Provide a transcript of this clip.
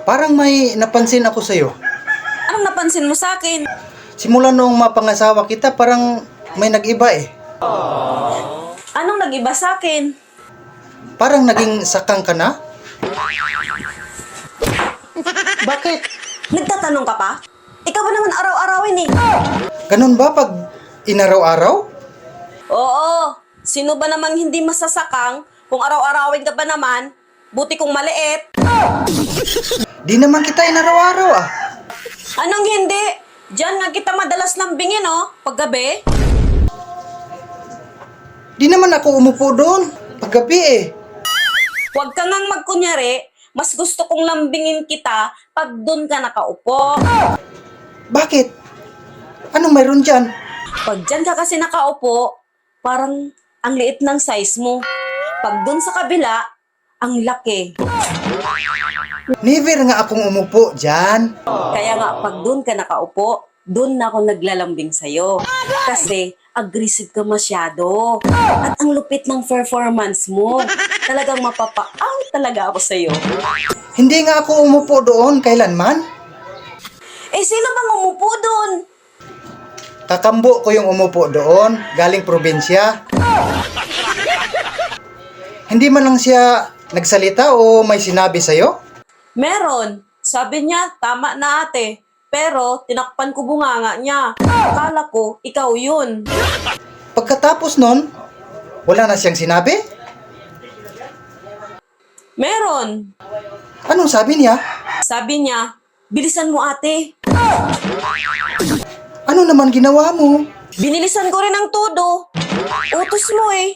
Parang may napansin ako sa'yo. Anong napansin mo sa akin? Simula noong mapangasawa kita, parang may nag-iba eh. Anong nag-iba sa akin? Parang naging sakang ka na? Bakit? Nagtatanong ka pa? Ikaw ba naman araw-arawin eh? Ganun ba pag inaraw-araw? Oo, sino ba namang hindi masasakang kung araw-arawin ka ba naman? Buti kong maliit. Di naman kita inaraw-araw ah. Anong hindi? Diyan nga kita madalas lambingin oh, paggabi. Di naman ako umupo doon. Paggabi eh. Huwag ka ngang magkunyari, mas gusto kong lambingin kita pag doon ka nakaupo. Bakit? Anong mayroon dyan? Pag dyan ka kasi nakaupo, parang ang liit ng size mo. Pag doon sa kabila, ang laki. Never nga akong umupo dyan. Kaya nga, pag doon ka nakaupo, doon na ako naglalambing sa'yo. Kasi, aggressive ka masyado. At ang lupit ng performance mo. Talagang mapapa-out talaga ako sa'yo. Hindi nga ako umupo doon kailanman. Eh, sino bang umupo doon? Kakambo ko yung umupo doon, galing probinsya. Hindi man lang siya nagsalita o may sinabi sa'yo? Meron. Sabi niya, tama na ate. Pero, tinakpan ko bunganga niya. Akala ko, ikaw yun. Pagkatapos nun, wala na siyang sinabi? Meron. Anong sabi niya? Sabi niya, bilisan mo ate. Ano naman ginawa mo? Binilisan ko rin ang todo. Utos mo eh.